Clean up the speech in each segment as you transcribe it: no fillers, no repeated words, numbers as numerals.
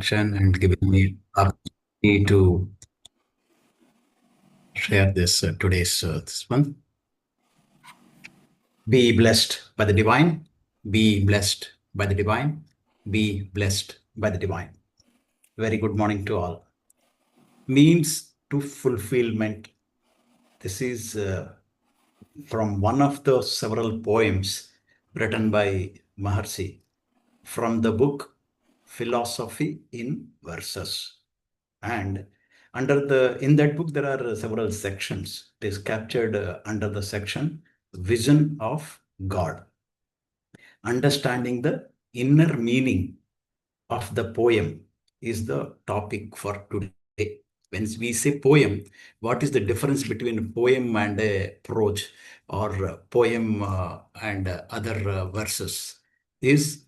introduction and giving me opportunity to share this today's this one. Be blessed by the divine. Be blessed by the divine. Be blessed by the divine. Very good morning to all. Means to fulfillment. This is from one of the several poems written by Maharshi from the book Philosophy in Verses. And in that book, there are several sections. It is captured under the section Vision of God. Understanding the inner meaning of the poem is the topic for today. When we say poem, what is the difference between a poem and a prose or a poem and other verses? Is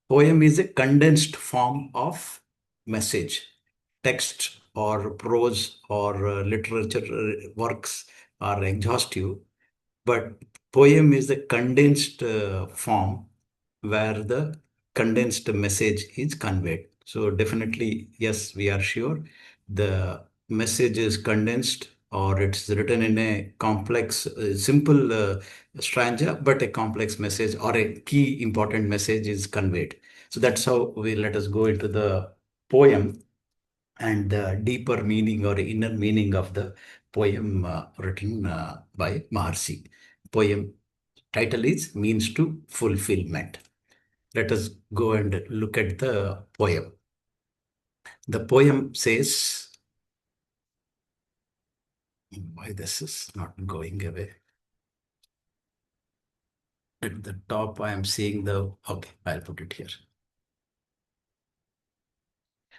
poem is a condensed form of message. Text or prose or literature works are exhaustive, but poem is a condensed form where the condensed message is conveyed. So definitely, yes, we are sure the message is condensed or it's written in a complex, simple stanza, but a complex message or a key important message is conveyed. So that's how let us go into the poem and the deeper meaning or inner meaning of the poem written by Maharshi. Poem title is Means to Fulfillment. Let us go and look at the poem. The poem says, why this is not going away. At the top, I am seeing okay, I'll put it here.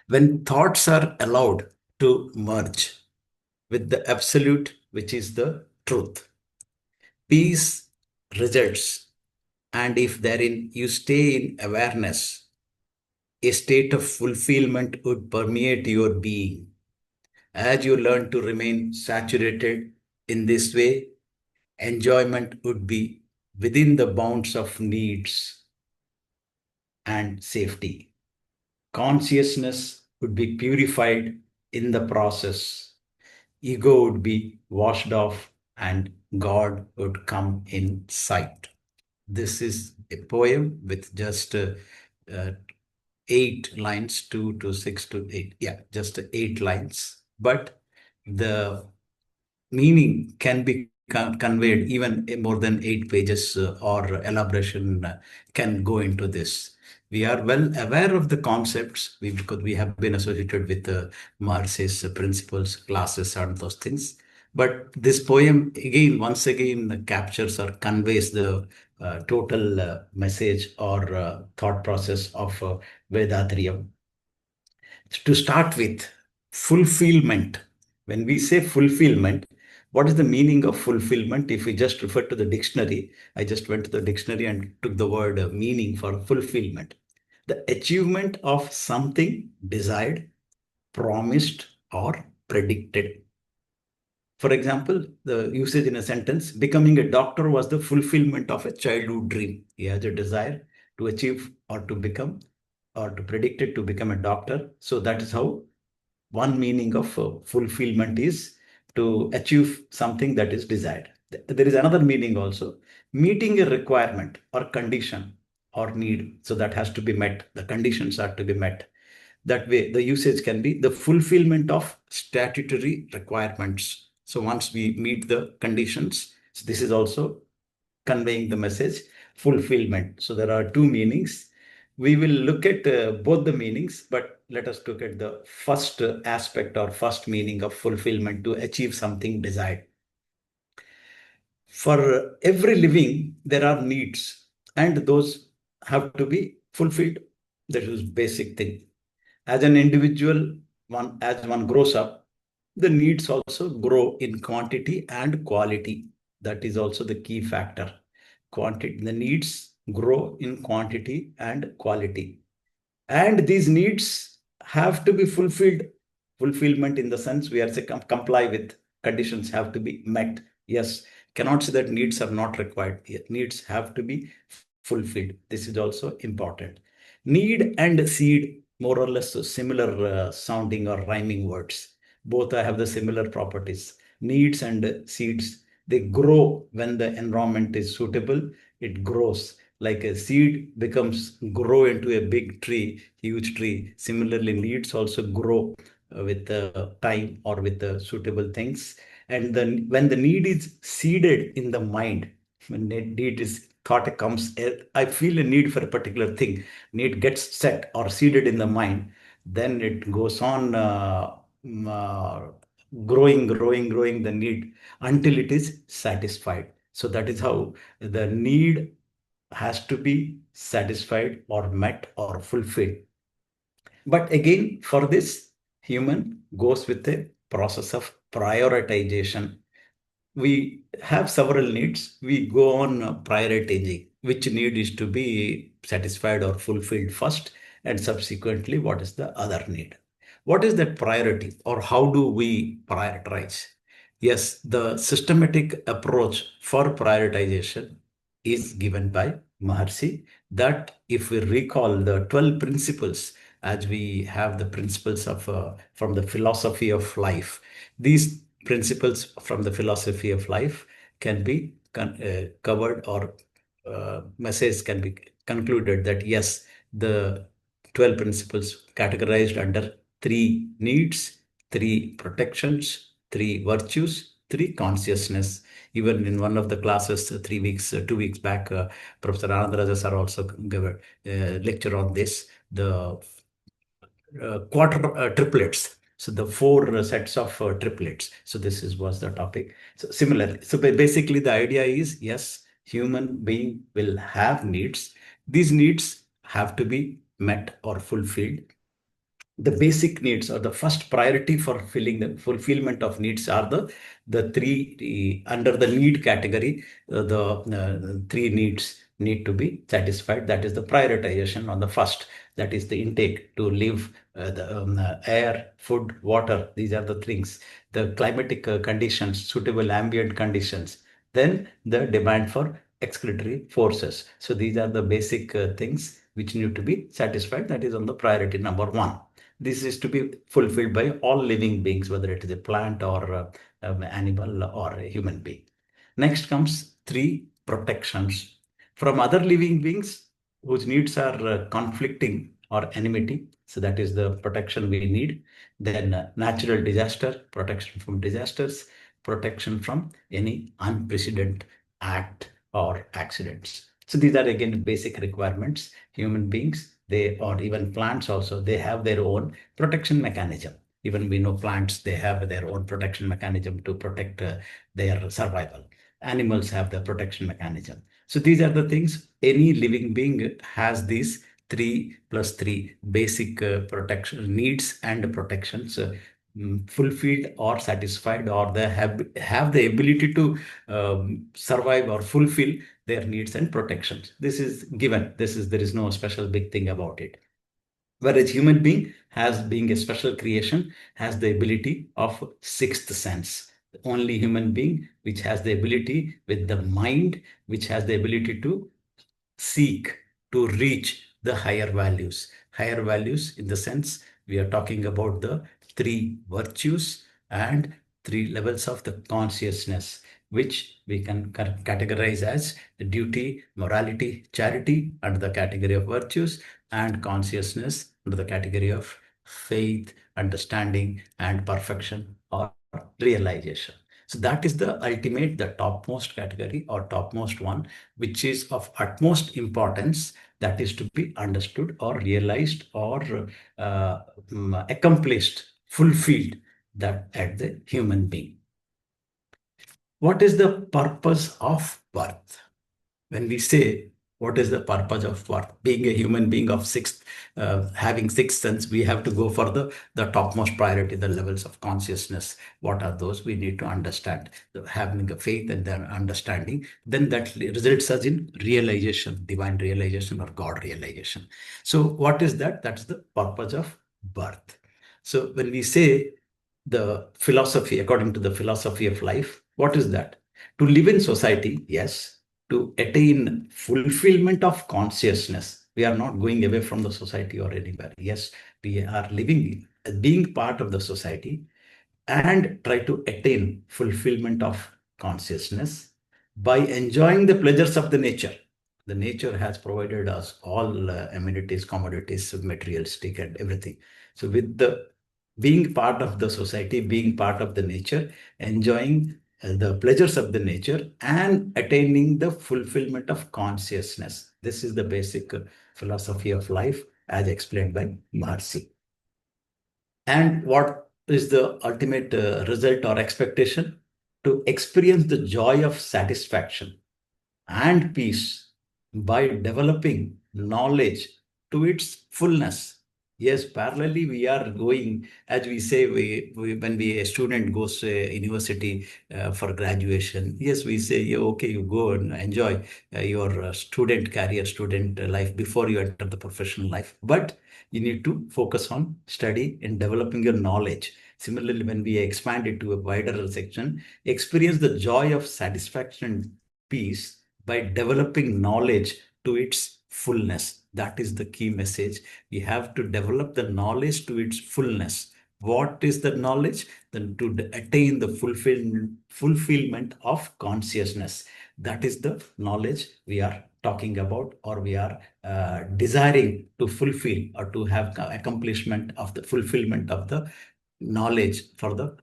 When thoughts are allowed to merge with the absolute, which is the truth, peace results. And if therein you stay in awareness, a state of fulfillment would permeate your being. As you learn to remain saturated in this way, enjoyment would be within the bounds of needs and safety. Consciousness would be purified in the process. Ego would be washed off and God would come in sight. This is a poem with just 8 lines, 2 to 6 to 8. Yeah, just 8 lines. But the meaning can be conveyed even more than 8 pages or elaboration can go into this. We are well aware of the concepts because we have been associated with Marx's principles, classes, and those things. But this poem once again captures or conveys the total message or thought process of Vedatriya. To start with, fulfillment. When we say fulfillment, what is the meaning of fulfillment? If we just refer to the dictionary, I just went to the dictionary and took the word meaning for fulfillment. The achievement of something desired, promised, or predicted. For example, the usage in a sentence, becoming a doctor was the fulfillment of a childhood dream. He has a desire to achieve or to become or to predict it to become a doctor. So that is how one meaning of fulfillment is to achieve something that is desired. There is another meaning also, meeting a requirement or condition or need. So that has to be met. The conditions are to be met. That way, the usage can be the fulfillment of statutory requirements. So once we meet the conditions, so this is also conveying the message fulfillment. So there are two meanings. We will look at both the meanings, but let us look at the first aspect or first meaning of fulfillment, to achieve something desired. For every living, there are needs, and those have to be fulfilled. That is basic thing. As an individual, as one grows up, the needs also grow in quantity and quality. That is also the key factor. The needs grow in quantity and quality. And these needs have to be fulfilled. Fulfillment in the sense we are saying comply with conditions have to be met. Yes, cannot say that needs are not required. Needs have to be fulfilled. This is also important. Need and seed more or less similar sounding or rhyming words. Both have the similar properties. Needs and seeds, they grow when the environment is suitable. It grows like a seed becomes grow into a big tree, huge tree. Similarly, needs also grow with time or with the suitable things. And then when the need is seeded in the mind, when need is thought comes, I feel a need for a particular thing, need gets set or seeded in the mind, then it goes on growing the need until it is satisfied. So that is how the need has to be satisfied or met or fulfilled. But again, for this, human goes with a process of prioritization. We have several needs. We go on prioritizing which need is to be satisfied or fulfilled first, and subsequently, what is the other need? What is that priority, or how do we prioritize? Yes, the systematic approach for prioritization is given by Maharshi. That if we recall the 12 principles, as we have the principles of from the philosophy of life, these principles from the philosophy of life can be covered, or message can be concluded that yes, the 12 principles categorized under three needs, three protections, three virtues, three consciousness. Even in one of the classes, 3 weeks, 2 weeks back, Professor Anandaraja sir also gave a lecture on this, the quarter triplets. So the four sets of triplets. So this is was the topic. So similarly, so basically the idea is yes, human being will have needs. These needs have to be met or fulfilled. The basic needs, or the first priority for filling the fulfillment of needs, are the three under the need category. The three needs need to be satisfied. That is the prioritization on the first. That is the intake to live, the air, food, water. These are the things. The climatic conditions, suitable ambient conditions. Then the demand for excretory forces. So these are the basic things which need to be satisfied. That is on the priority number one. This is to be fulfilled by all living beings, whether it is a plant or animal or a human being. Next comes three protections from other living beings whose needs are conflicting or enmity. So that is the protection we need. Then natural disaster, protection from disasters, protection from any unprecedented act or accidents. So these are again basic requirements. Human beings, they, or even plants also, they have their own protection mechanism. Even we know plants, they have their own protection mechanism to protect their survival. Animals have the protection mechanism. So these are the things. Any living being has these 3 plus 3 basic protection needs and protections fulfilled or satisfied, or they have the ability to survive or fulfill their needs and protections. This is given. There is no special big thing about it. Whereas human being, has being a special creation, has the ability of sixth sense. Only human being which has the ability with the mind, which has the ability to seek, to reach the higher values. Higher values in the sense we are talking about the three virtues and three levels of the consciousness, which we can categorize as the duty, morality, charity under the category of virtues, and consciousness under the category of faith, understanding, and perfection or realization. So that is the ultimate, the topmost category or topmost one, which is of utmost importance, that is to be understood or realized or accomplished, fulfilled, that at the human being. What is the purpose of birth? When we say what is the purpose of birth, being a human being of sixth, having sixth sense, we have to go for the topmost priority, the levels of consciousness. What are those? We need to understand, having a faith and then understanding, then that results us in realization, divine realization or God realization. So what is that? That's the purpose of birth. So when we say the philosophy, according to the philosophy of life, what is that? To live in society, yes. To attain fulfillment of consciousness, We are not going away from the society or anywhere. Yes, we are living, being part of the society, and try to attain fulfillment of consciousness by enjoying the pleasures of the nature. The nature has provided us all amenities, commodities, materialistic, and everything. So, with the being part of the society, being part of the nature, enjoying the pleasures of the nature, and attaining the fulfillment of consciousness. This is the basic philosophy of life, as explained by Maharishi. And what is the ultimate result or expectation? To experience the joy of satisfaction and peace by developing knowledge to its fullness. Yes, parallelly we are going, as we say, when a student goes to a university for graduation, yes, we say, yeah, okay, you go and enjoy your student career, student life before you enter the professional life. But you need to focus on study and developing your knowledge. Similarly, when we expand it to a wider section, experience the joy of satisfaction and peace by developing knowledge to its fullness. That is the key message. We have to develop the knowledge to its fullness. What is the knowledge? Then to attain the fulfillment of consciousness. That is the knowledge we are talking about, or we are desiring to fulfill, or to have accomplishment of the fulfillment of the knowledge for the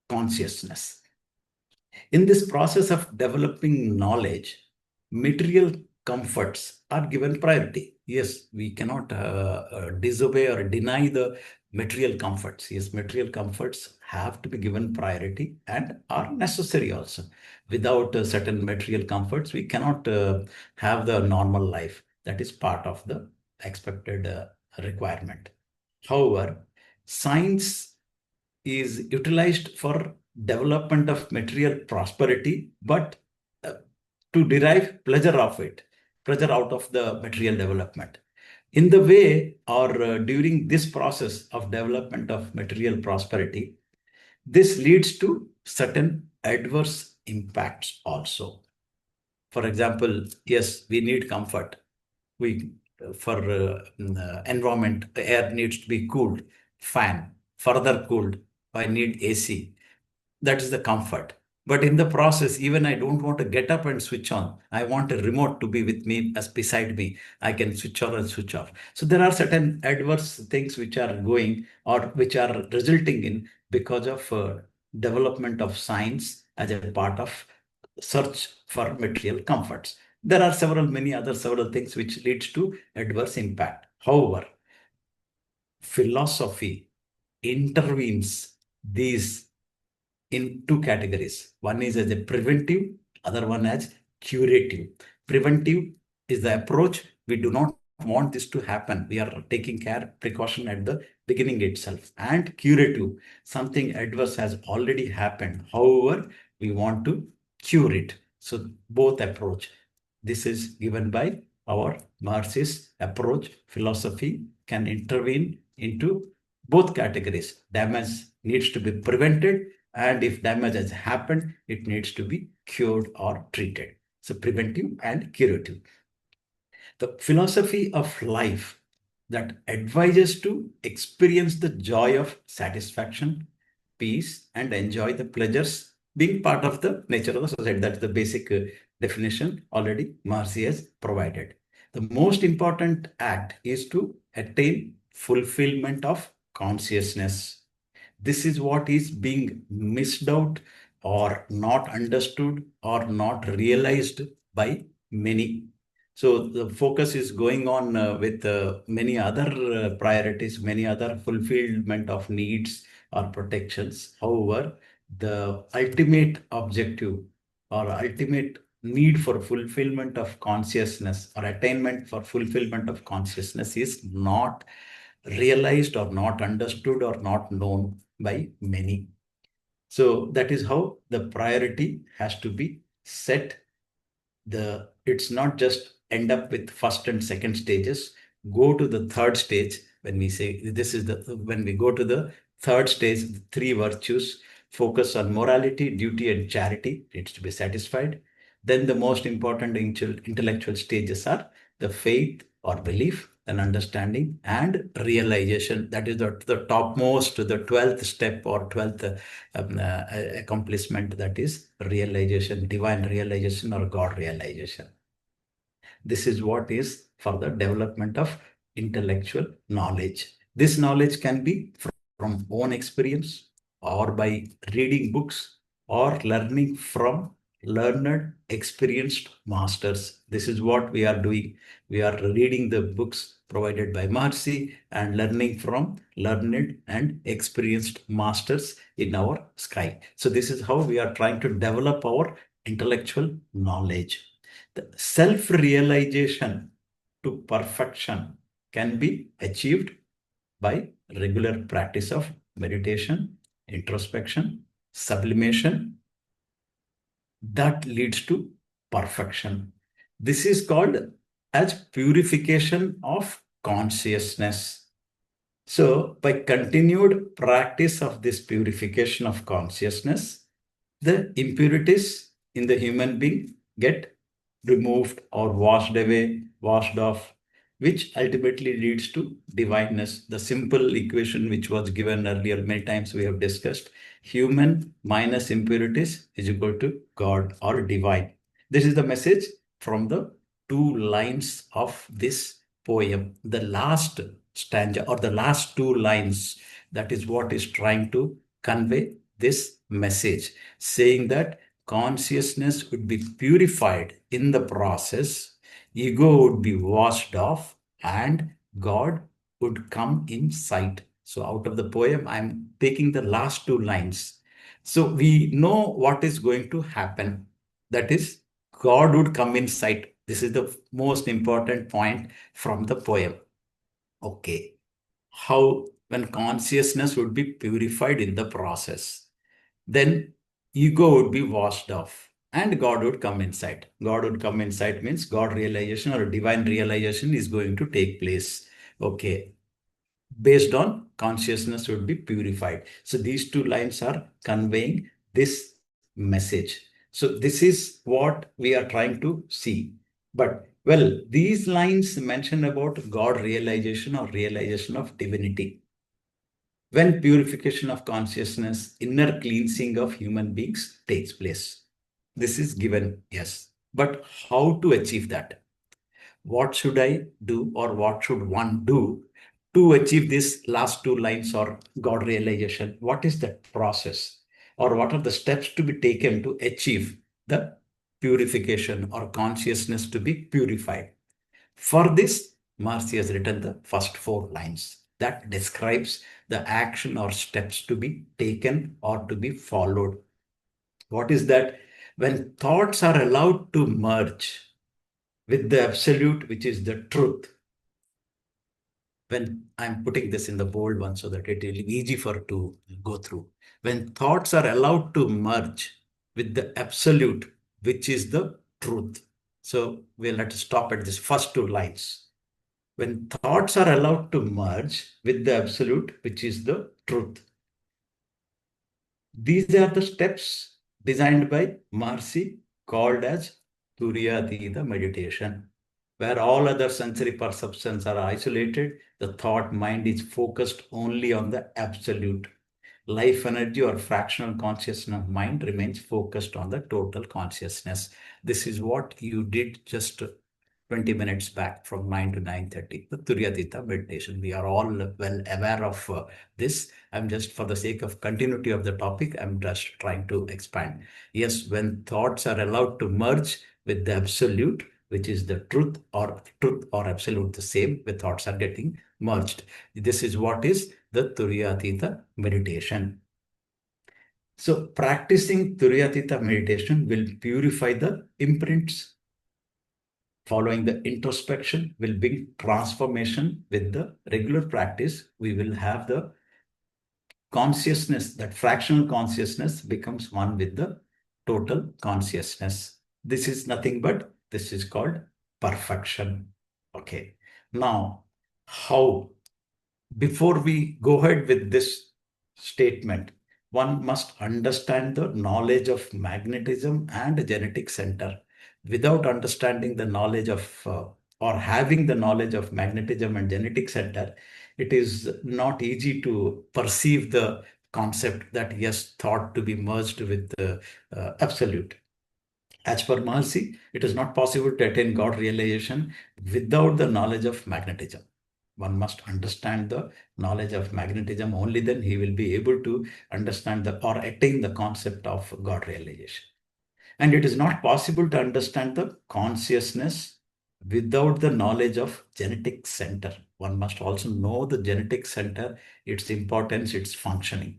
consciousness. In this process of developing knowledge, material comforts are given priority. Yes, we cannot disobey or deny the material comforts. Yes, material comforts have to be given priority and are necessary also. Without certain material comforts, we cannot have the normal life. That is part of the expected requirement. However, science is utilized for development of material prosperity, but uh, to derive pleasure of it, pleasure out of the material development. In the way, or during this process of development of material prosperity, this leads to certain adverse impacts also. For example, yes, we need comfort. We for environment, the air needs to be cooled, fan, further cooled. I need AC. That is the comfort. But in the process, even I don't want to get up and switch on. I want a remote to be with me, as beside me. I can switch on and switch off. So there are certain adverse things which are going, or which are resulting in, because of development of science as a part of search for material comforts. There are several things which leads to adverse impact. However, philosophy intervenes these in two categories. One is as a preventive, other one as curative. Preventive is the approach. We do not want this to happen. We are taking care, precaution at the beginning itself. And curative, something adverse has already happened. However, we want to cure it. So both approach. This is given by our Marxist approach. Philosophy can intervene into both categories. Damage needs to be prevented, and if damage has happened, it needs to be cured or treated. So preventive and curative. The philosophy of life that advises to experience the joy of satisfaction, peace, and enjoy the pleasures being part of the nature of the society. That's the basic definition already Marci has provided. The most important act is to attain fulfillment of consciousness. This is what is being missed out, or not understood, or not realized by many. So the focus is going on with many other priorities, many other fulfillment of needs or protections. However, the ultimate objective, or ultimate need for fulfillment of consciousness, or attainment for fulfillment of consciousness, is not realized, or not understood, or not known by many. So that is how the priority has to be set. It's not just end up with first and second stages. Go to the third stage. When we say this is the when we go to the third stage, the three virtues: focus on morality, duty, and charity needs to be satisfied. Then the most important intellectual stages are the faith, or belief, then understanding and realization. That is the topmost, the 12th step or 12th accomplishment, that is realization, divine realization or God realization. This is what is for the development of intellectual knowledge. This knowledge can be from own experience or by reading books or learning from learned, experienced masters. This is what we are doing. We are reading the books provided by Maharishi and learning from learned and experienced masters in our sky. So this is how we are trying to develop our intellectual knowledge. The self-realization to perfection can be achieved by regular practice of meditation, introspection, sublimation. That leads to perfection. This is called as purification of consciousness. So, by continued practice of this purification of consciousness, the impurities in the human being get removed or washed away, washed off, which ultimately leads to divineness. The simple equation which was given earlier, many times we have discussed, human minus impurities is equal to God or divine. This is the message from the two lines of this poem. The last stanza or the last two lines, that is what is trying to convey this message, saying that consciousness would be purified in the process, ego would be washed off, and God would come in sight. So out of the poem, I'm taking the last two lines. So we know what is going to happen. That is, God would come in sight. This is the most important point from the poem. Okay. How, when consciousness would be purified in the process, then ego would be washed off and God would come inside. God would come inside means God realization or divine realization is going to take place. Okay. Based on consciousness would be purified. So these two lines are conveying this message. So this is what we are trying to see. But well, these lines mention about God realization or realization of divinity. When purification of consciousness, inner cleansing of human beings takes place. This is given, yes. But how to achieve that? What should I do or what should one do to achieve these last two lines or God realization? What is the process or what are the steps to be taken to achieve the purification or consciousness to be purified? For this, Marcy has written the first four lines that describes the action or steps to be taken or to be followed. What is that? When thoughts are allowed to merge with the absolute, which is the truth. When I'm putting this in the bold one so that it will be easy for to go through. When thoughts are allowed to merge with the absolute, which is the truth. So we'll have to stop at this first two lines. When thoughts are allowed to merge with the absolute, which is the truth. These are the steps designed by Maharishi called as Surya meditation, where all other sensory perceptions are isolated. The thought mind is focused only on the absolute. Life energy or fractional consciousness of mind remains focused on the total consciousness. This is what you did just 20 minutes back from 9 to 9:30, the Turyatita meditation. We are all well aware of this. I'm just, for the sake of continuity of the topic, I'm just trying to expand. Yes, when thoughts are allowed to merge with the absolute, which is the truth or absolute, the same, where thoughts are getting merged. This is what is the Turyatita meditation. So practicing Turyatita meditation will purify the imprints. Following the introspection will bring transformation. With the regular practice, we will have the consciousness, that fractional consciousness becomes one with the total consciousness. This is nothing but, this is called perfection. Okay. Now, how? Before we go ahead with this statement, one must understand the knowledge of magnetism and genetic center. Without understanding the knowledge of or having the knowledge of magnetism and genetic center, it is not easy to perceive the concept that yes, thought to be merged with the absolute. As per Mahasi, it is not possible to attain God realization without the knowledge of magnetism. One must understand the knowledge of magnetism, only then he will be able to understand the or attain the concept of God realization. And it is not possible to understand the consciousness without the knowledge of genetic center. One must also know the genetic center, its importance, its functioning.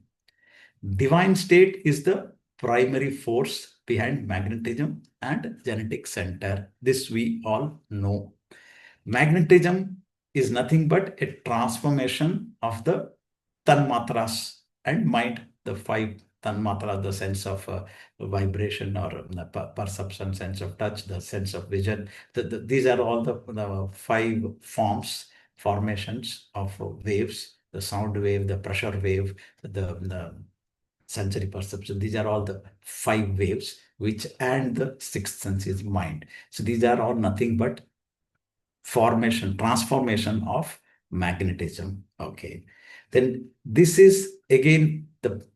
Divine state is the primary force behind magnetism and genetic center. This we all know. Magnetism is nothing but a transformation of the tanmatras and mind, the five tanmatras, the sense of vibration or perception, sense of touch, the sense of vision. These are all the five formations of waves, the sound wave, the pressure wave, the sensory perception. These are all the five waves, which and the sixth sense is mind. So these are all nothing but transformation of magnetism. Okay. Then this is again the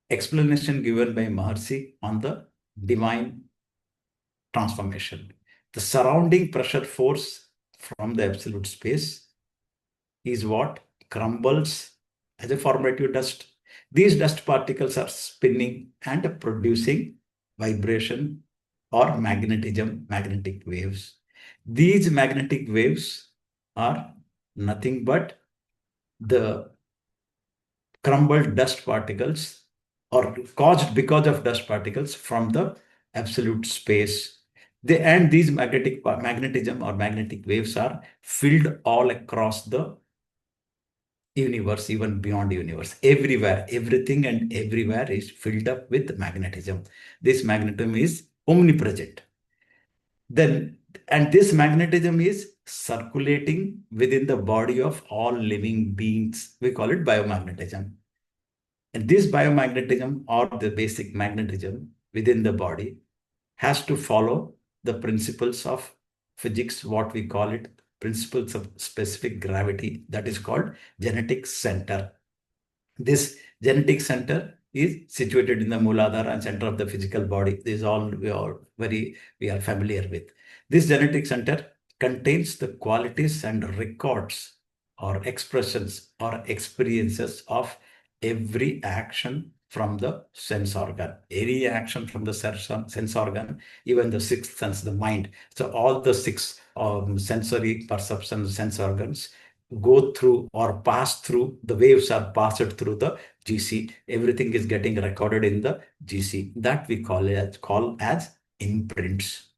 explanation given by Maharishi on the divine transformation. The surrounding pressure force from the absolute space is what crumbles as a formative dust. These dust particles are spinning and producing vibration or magnetic waves. These magnetic waves are nothing but the crumbled dust particles or caused because of dust particles from the absolute space. And these magnetism or magnetic waves are filled all across the universe, even beyond universe, everywhere, everything and everywhere is filled up with magnetism. This magnetism is omnipresent. Then, and this magnetism is circulating within the body of all living beings. We call it biomagnetism. And this biomagnetism or the basic magnetism within the body has to follow the principles of physics, what we call it, principles of specific gravity, that is called genetic center. This genetic center is situated in the Mooladhara and center of the physical body. This is all we are familiar with. This genetic center contains the qualities and records or expressions or experiences of every action from the sense organ. Any action from the sense organ, even the sixth sense, the mind. So all the six sensory perception sense organs go through or pass through, the waves are passed through the GC. Everything is getting recorded in the GC. That we call as imprints.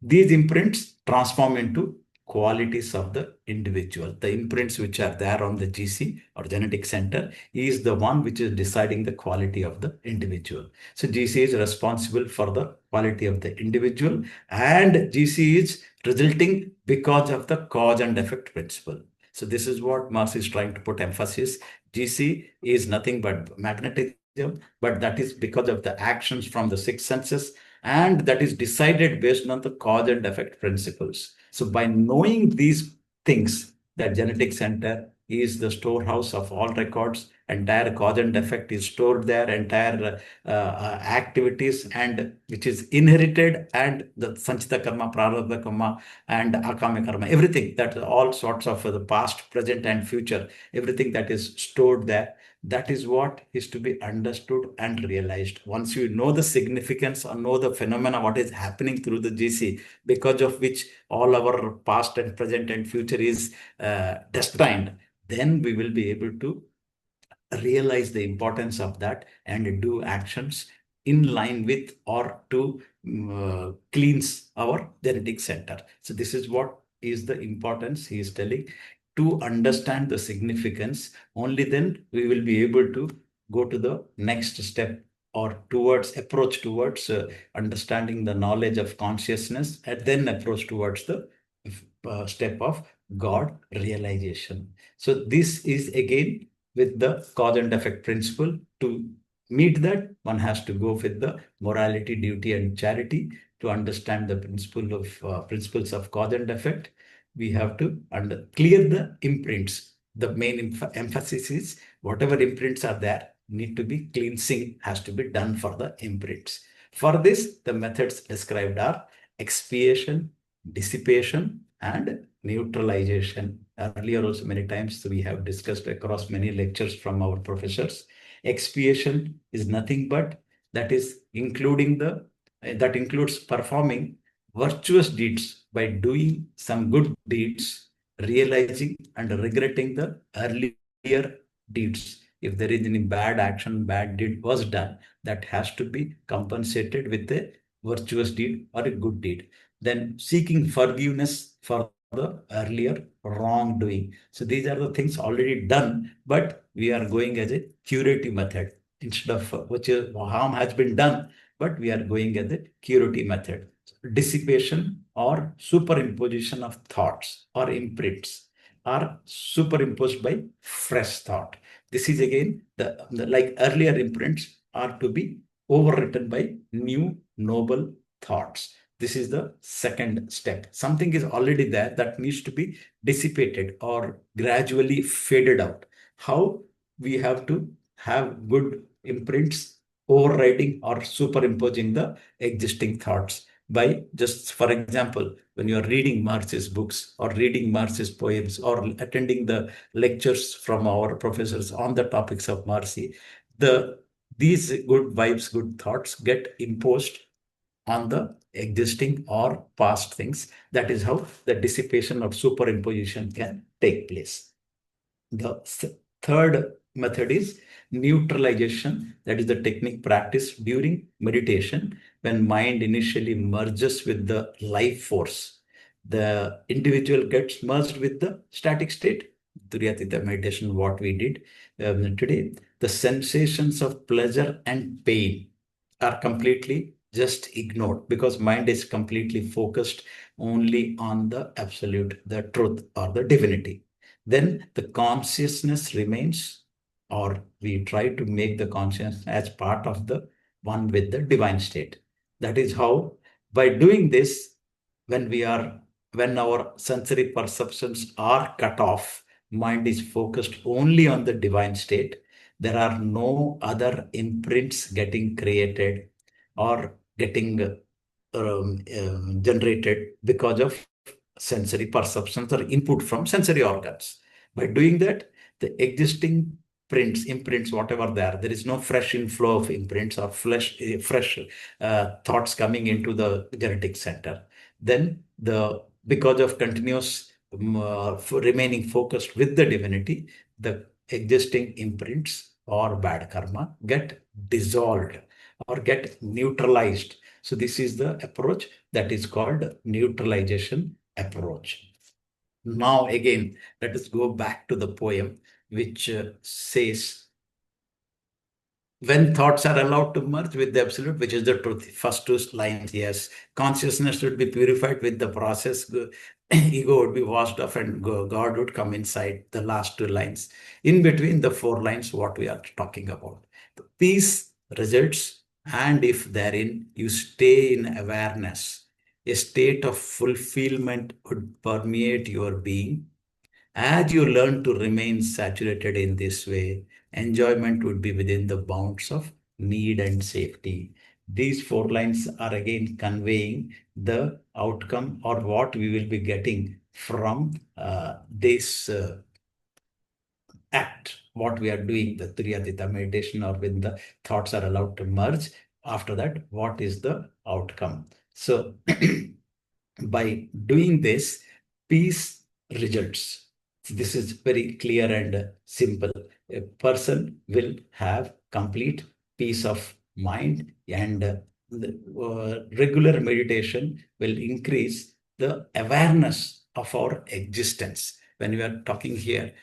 These imprints transform into qualities of the individual. The imprints which are there on the GC or genetic center is the one which is deciding the quality of the individual. So GC is responsible for the quality of the individual, and GC is resulting because of the cause and effect principle. So this is what Marx is trying to put emphasis. GC is nothing but magnetism, but that is because of the actions from the six senses, and that is decided based on the cause and effect principles. So by knowing these things, that genetic center is the storehouse of all records, entire cause and effect is stored there, entire activities and which is inherited, and the sanchita karma, prarabdha karma and akame karma, everything, that all sorts of the past, present and future, everything that is stored there. That is what is to be understood and realized. Once you know the significance or know the phenomena, what is happening through the GC, because of which all our past and present and future is destined, then we will be able to realize the importance of that and do actions in line with or to cleanse our genetic center. So this is what is the importance he is telling. To understand the significance, only then we will be able to go to the next step or approach towards understanding the knowledge of consciousness, and then approach towards the step of God realization. So this is again with the cause and effect principle. To meet that, one has to go with the morality, duty, and charity to understand the principles of cause and effect. we have to clear the imprints. The main emphasis is whatever imprints are there need to be cleansing has to be done for the imprints. For this, the methods described are expiation, dissipation, and neutralization. Earlier also many times we have discussed across many lectures from our professors. Expiation is nothing but that is including the that includes performing virtuous deeds by doing some good deeds, realizing and regretting the earlier deeds. If there is any bad action, bad deed was done, that has to be compensated with a virtuous deed or a good deed. Then seeking forgiveness for the earlier wrongdoing. So these are the things already done, but we are going as a curative method instead of which harm has been done, but we are going as a curative method. Dissipation or superimposition of thoughts or imprints are superimposed by fresh thought. This is again the like earlier imprints are to be overwritten by new noble thoughts. This is the second step. Something is already there that needs to be dissipated or gradually faded out. How we have to have good imprints overriding or superimposing the existing thoughts by just, for example, when you are reading Marx's books or reading Marx's poems or attending the lectures from our professors on the topics of Marxy, these good vibes, good thoughts get imposed on the existing or past things. That is how the dissipation or superimposition can take place. The third method is neutralization. That is the technique practiced during meditation when mind initially merges with the life force. The individual gets merged with the static state. Turyatita meditation, what we did today, the sensations of pleasure and pain are completely just ignored because mind is completely focused only on the absolute, the truth or the divinity. Then the consciousness remains, or we try to make the consciousness as part of the one with the divine state. That is how, by doing this, when we are when our sensory perceptions are cut off, mind is focused only on the divine state. There are no other imprints getting created or getting generated because of sensory perceptions or input from sensory organs. By doing that, the existing imprints, whatever there is no fresh inflow of imprints or fresh thoughts coming into the genetic center. Then because of continuous remaining focused with the divinity, the existing imprints or bad karma get dissolved or get neutralized. So this is the approach that is called neutralization approach. Now again, let us go back to the poem which says, when thoughts are allowed to merge with the absolute, which is the truth. First two lines, yes. Consciousness should be purified with the process. Ego would be washed off and God would come inside. The last two lines. In between the four lines, what we are talking about. The peace results, and if therein you stay in awareness, a state of fulfillment would permeate your being. As you learn to remain saturated in this way, enjoyment would be within the bounds of need and safety. These four lines are again conveying the outcome or what we will be getting from this act, what we are doing, the Triyatita meditation, or when the thoughts are allowed to merge. After that, what is the outcome? So, by doing this, peace results. This is very clear and simple. A person will have complete peace of mind, and regular meditation will increase the awareness of our existence. When we are talking here,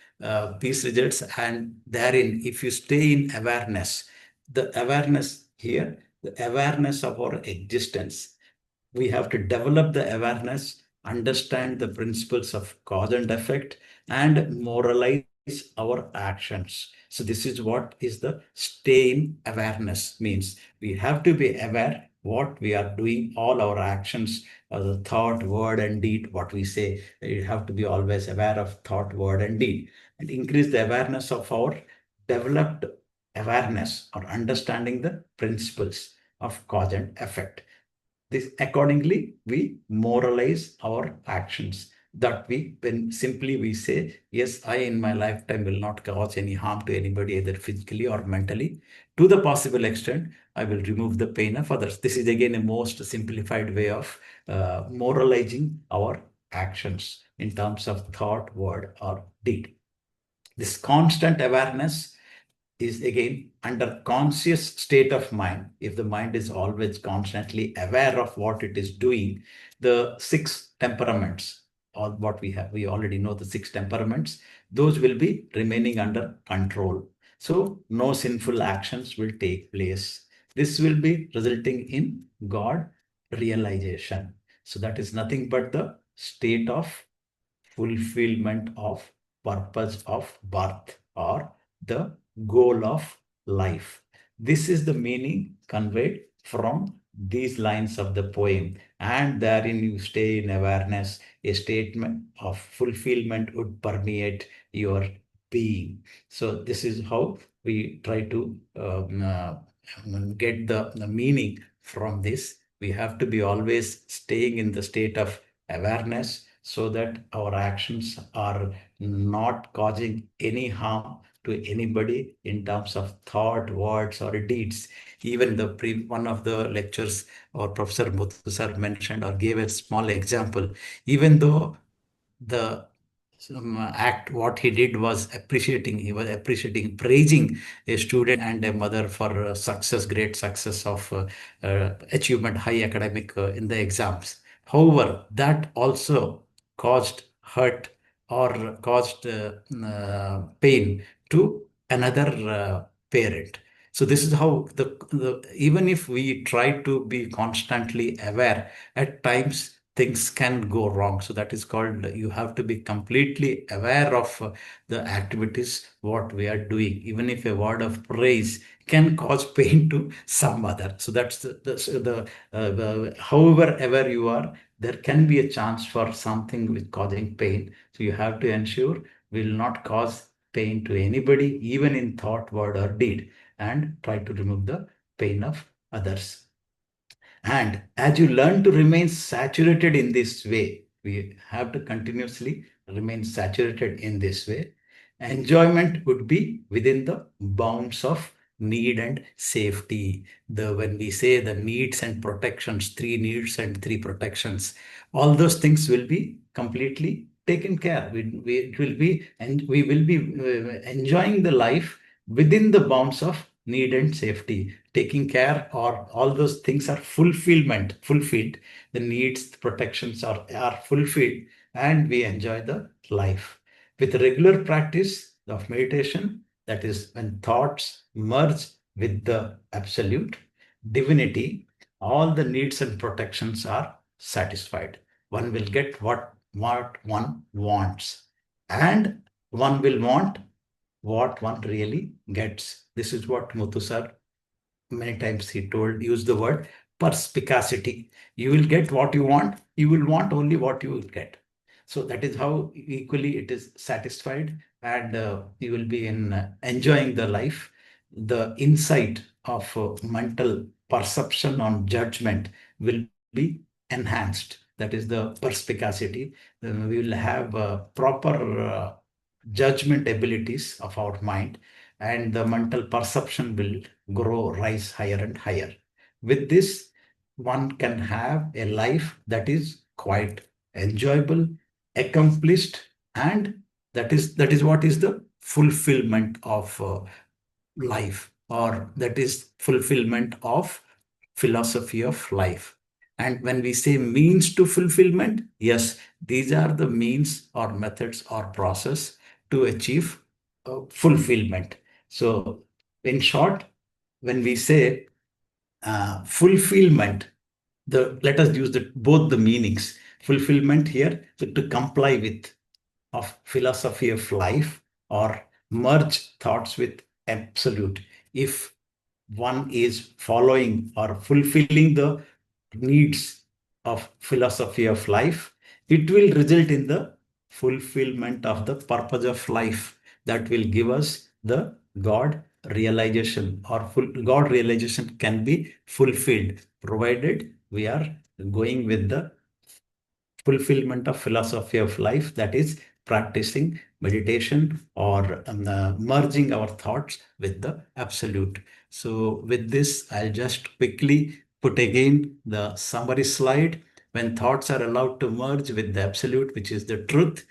peace results, and therein, if you stay in awareness, the awareness here, the awareness of our existence, we have to develop the awareness, understand the principles of cause and effect, and moralize our actions. So this is what is the stay in awareness means. We have to be aware, what we are doing, all our actions, the thought, word, and deed, what we say, you have to be always aware of thought, word, and deed, and increase the awareness of our developed awareness or understanding the principles of cause and effect. This accordingly, we moralize our actions. That when simply we say, yes, I in my lifetime will not cause any harm to anybody, either physically or mentally. To the possible extent, I will remove the pain of others. This is again a most simplified way of moralizing our actions in terms of thought, word, or deed. This constant awareness is again under conscious state of mind. If the mind is always constantly aware of what it is doing, the six temperaments, or what we have, we already know the six temperaments, those will be remaining under control. So no sinful actions will take place. This will be resulting in God realization. So that is nothing but the state of fulfillment of purpose of birth or the goal of life. This is the meaning conveyed from these lines of the poem, and therein you stay in awareness. A statement of fulfillment would permeate your being. So this is how we try to get the meaning from this. We have to be always staying in the state of awareness so that our actions are not causing any harm to anybody in terms of thought, words, or deeds. Even one of the lectures or Professor Muthu sir mentioned or gave a small example. Even though the act, what he did was appreciating, he was appreciating, praising a student and a mother for success, great success of achievement, high academic in the exams. However, that also caused hurt or caused pain to another parent. So this is how even if we try to be constantly aware, at times things can go wrong. So that is called, you have to be completely aware of the activities, what we are doing. Even if a word of praise can cause pain to some other. So that's however ever you are, there can be a chance for something with causing pain. So you have to ensure will not cause pain to anybody, even in thought, word, or deed, and try to remove the pain of others. And as you learn to remain saturated in this way, we have to continuously remain saturated in this way. Enjoyment would be within the bounds of need and safety. When we say the needs and protections, three needs and three protections, all those things will be completely taken care. It will be, and we will be enjoying the life within the bounds of need and safety, taking care, or all those things are fulfilled. The needs, the protections are fulfilled, and we enjoy the life. With regular practice of meditation, that is when thoughts merge with the absolute divinity, all the needs and protections are satisfied. One will get what one wants, and one will want what one really gets. This is what Muthu sir many times he told, use the word perspicacity. You will get what you want. You will want only what you will get. So that is how equally it is satisfied, and you will be in enjoying the life. The insight of mental perception on judgment will be enhanced. That is the perspicacity. We will have proper judgment abilities of our mind, and the mental perception will grow, rise higher and higher. With this, one can have a life that is quite enjoyable, accomplished, and that is what is the fulfillment of life, or that is fulfillment of philosophy of life. And when we say means to fulfillment, yes, these are the means or methods or process to achieve fulfillment. So in short, when we say fulfillment, let us use both the meanings. Fulfillment here, so to comply with of philosophy of life, or merge thoughts with absolute. If one is following or fulfilling the needs of philosophy of life, it will result in the fulfillment of the purpose of life that will give us the God realization, or full God realization can be fulfilled provided we are going with the fulfillment of philosophy of life, that is practicing meditation or merging our thoughts with the absolute. So with this, I'll just quickly put again the summary slide. When thoughts are allowed to merge with the absolute, which is the truth,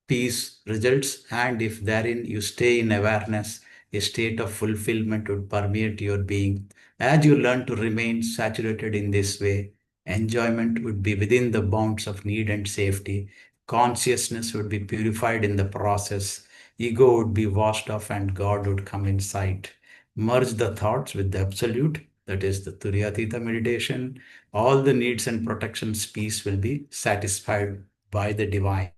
peace results, and if therein you stay in awareness, a state of fulfillment would permeate your being. As you learn to remain saturated in this way, enjoyment would be within the bounds of need and safety. Consciousness would be purified in the process. Ego would be washed off and God would come in sight. Merge the thoughts with the absolute, that is the Turyatita meditation. All the needs and protections, peace will be satisfied by the divine.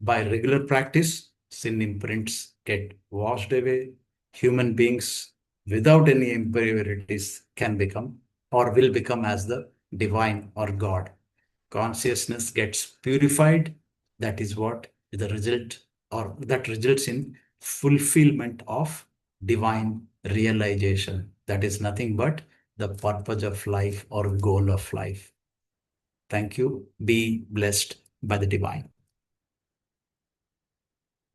By regular practice, sin imprints get washed away. Human beings without any impurities can become or will become as the divine or God. Consciousness gets purified. That is what the result, or that results in fulfillment of divine realization. That is nothing but the purpose of life or goal of life. Thank you. Be blessed by the divine.